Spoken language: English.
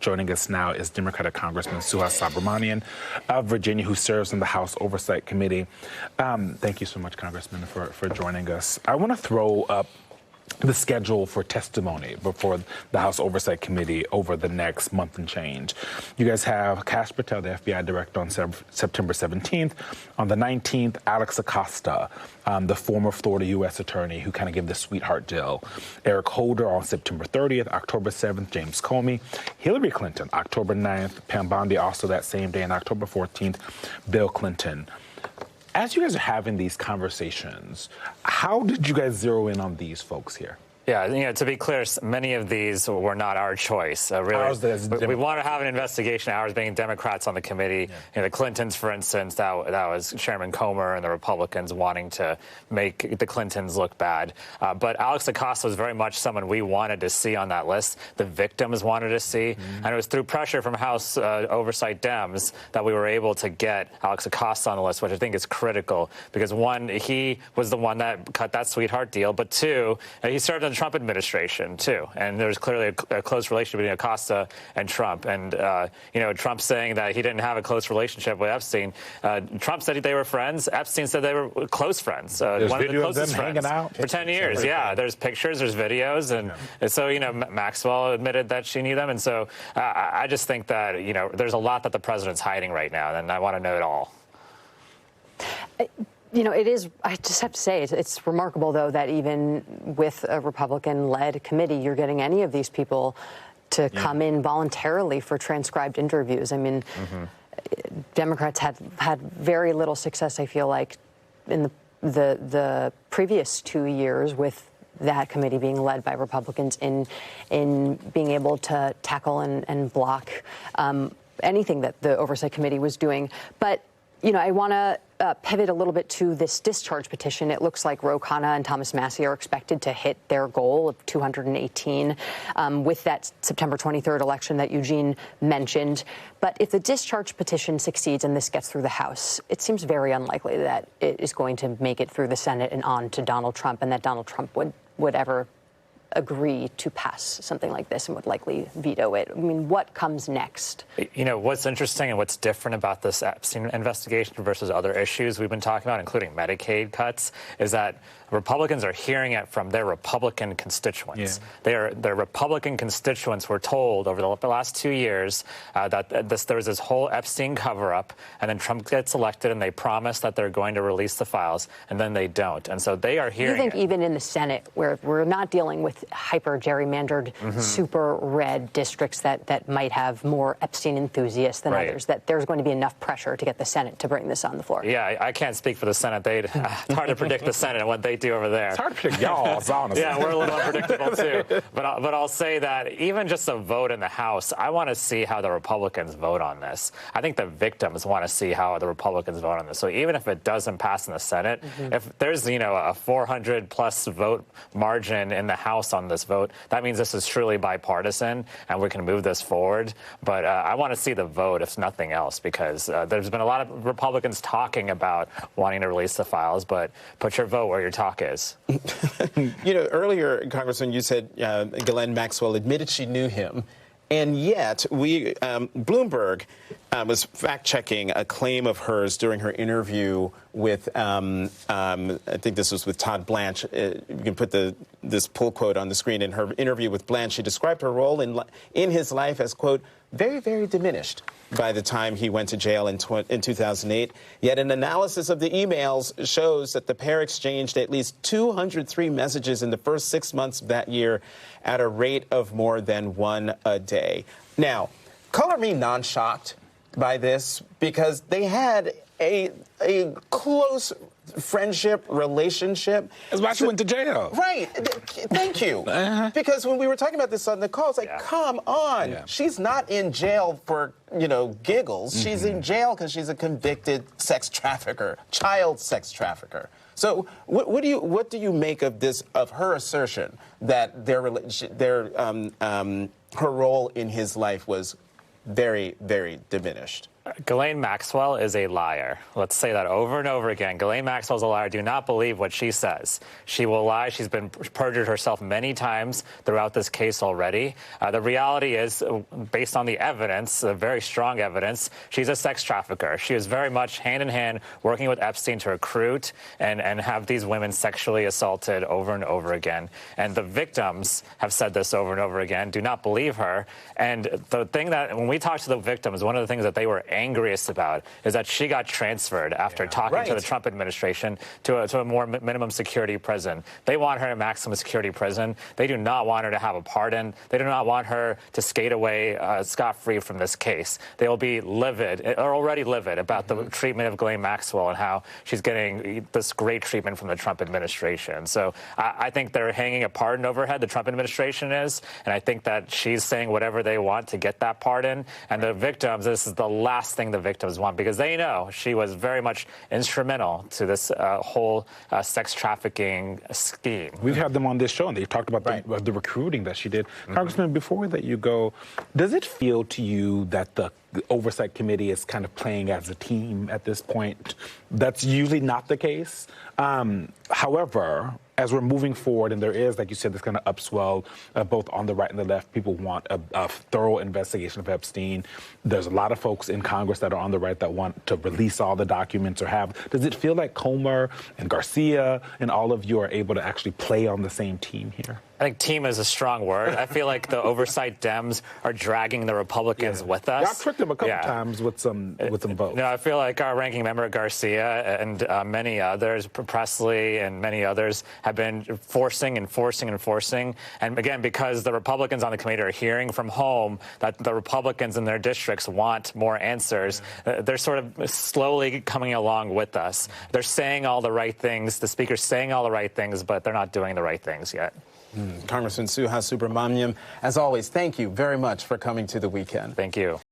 Joining us now is Democratic Congressman Subramanyam of Virginia, who serves on the House Oversight Committee. Thank you so much, Congressman, for joining us. I want to throw up the schedule for testimony before the House Oversight Committee over the next month and change. You guys have Kash Patel, the FBI director, on September 17th. On the 19th, Alex Acosta, the former Florida U.S. attorney who kind of gave the sweetheart deal. Eric Holder on September 30th. October 7th, James Comey. Hillary Clinton, October 9th. Pam Bondi also that same day. And October 14th, Bill Clinton. As you guys are having these conversations, how did you guys zero in on these folks here? Yeah, to be clear, many of these were not our choice. Really, we want to have an investigation. Ours being Democrats on the committee. The Clintons, for instance, that was Chairman Comer and the Republicans wanting to make the Clintons look bad. But Alex Acosta was very much someone we wanted to see on that list. The victims wanted to see, and it was through pressure from House Oversight Dems that we were able to get Alex Acosta on the list, which I think is critical because one, he was the one that cut that sweetheart deal, but two, he served in the Trump administration, too. And there's clearly a close relationship between Acosta and Trump. And, Trump saying that he didn't have a close relationship with Epstein. Trump said they were friends. Epstein said they were close friends. There's one of the closest friends hanging out for 10 years. Yeah, there's pictures, there's videos. And so, Maxwell admitted that she knew them. And so I just think that, there's a lot that the president's hiding right now. And I want to know it all. It is, I just have to say, it's remarkable, though, that even with a Republican-led committee, you're getting any of these people to come in voluntarily for transcribed interviews. I mean, Democrats had very little success, I feel like, in the previous 2 years with that committee being led by Republicans in being able to tackle and block anything that the Oversight Committee was doing. But I want to pivot a little bit to this discharge petition. It looks like Ro Khanna and Thomas Massie are expected to hit their goal of 218 with that September 23rd election that Eugene mentioned. But if the discharge petition succeeds and this gets through the House, it seems very unlikely that it is going to make it through the Senate and on to Donald Trump, and that Donald Trump would ever agree to pass something like this and would likely veto it. I mean, what comes next? What's interesting and what's different about this Epstein investigation versus other issues we've been talking about, including Medicaid cuts, is that Republicans are hearing it from their Republican constituents. Their Republican constituents were told over the last 2 years that there was this whole Epstein cover-up, and then Trump gets elected, and they promise that they're going to release the files, and then they don't. And so they are hearing You think even in the Senate, where we're not dealing with hyper-gerrymandered, super red districts that might have more Epstein enthusiasts than others, that there's going to be enough pressure to get the Senate to bring this on the floor? Yeah, I can't speak for the Senate. It's hard to predict the Senate and what they do over there. It's hard to predict y'all, honestly. Yeah, we're a little unpredictable, too. But I'll say that even just a vote in the House, I want to see how the Republicans vote on this. I think the victims want to see how the Republicans vote on this. So even if it doesn't pass in the Senate, if there's, a 400-plus vote margin in the House on this vote, that means this is truly bipartisan, and we can move this forward. But I want to see the vote, if nothing else, because there's been a lot of Republicans talking about wanting to release the files, but put your vote where your talk is. Earlier, Congressman, you said Ghislaine Maxwell admitted she knew him. And yet, Bloomberg was fact-checking a claim of hers during her interview with, I think this was with Todd Blanche. You can put this pull quote on the screen. In her interview with Blanche, she described her role in his life as, quote, very, very diminished by the time he went to jail in 2008. Yet an analysis of the emails shows that the pair exchanged at least 203 messages in the first 6 months of that year at a rate of more than one a day. Now, color me non-shocked by this, because they had a close friendship, relationship. That's why she went to jail. Right. Thank you. Because when we were talking about this on the call, it's like, come on. She's not in jail for, giggles. She's in jail because she's a convicted sex trafficker, child sex trafficker. So what do you make of this, of her assertion that her role in his life was very, very diminished? Ghislaine Maxwell is a liar. Let's say that over and over again. Ghislaine Maxwell's a liar. Do not believe what she says. She will lie. She's been perjured herself many times throughout this case already. The reality is, based on the evidence, very strong evidence, she's a sex trafficker. She is very much hand in hand working with Epstein to recruit and have these women sexually assaulted over and over again. And the victims have said this over and over again. Do not believe her. And the thing that, when we talked to the victims, one of the things that they were angriest about is that she got transferred after talking to the Trump administration to a more minimum security prison. They want her in maximum security prison. They do not want her to have a pardon. They do not want her to skate away scot-free from this case. They will be livid, or already livid, about the treatment of Ghislaine Maxwell and how she's getting this great treatment from the Trump administration. So I think they're hanging a pardon over her head, the Trump administration is, and I think that she's saying whatever they want to get that pardon. And the victims, this is the last thing the victims want, because they know she was very much instrumental to this whole sex trafficking scheme. We've had them on this show, and they've talked about the recruiting that she did. Congressman, before we let you go, does it feel to you that the Oversight Committee is kind of playing as a team at this point? That's usually not the case. However, as we're moving forward, and there is, like you said, this kind of upswell, both on the right and the left, people want a thorough investigation of Epstein. There's a lot of folks in Congress that are on the right that want to release all the documents or have. Does it feel like Comer and Garcia and all of you are able to actually play on the same team here? I think team is a strong word. I feel like the Oversight Dems are dragging the Republicans with us. Y'all tricked them a couple times with some votes. No, I feel like our ranking member Garcia and many others, Presley and many others, have been forcing. And again, because the Republicans on the committee are hearing from home that the Republicans in their districts want more answers, they're sort of slowly coming along with us. They're saying all the right things. The speaker's saying all the right things, but they're not doing the right things yet. Congressman Subramanyam, as always, thank you very much for coming to the weekend. Thank you.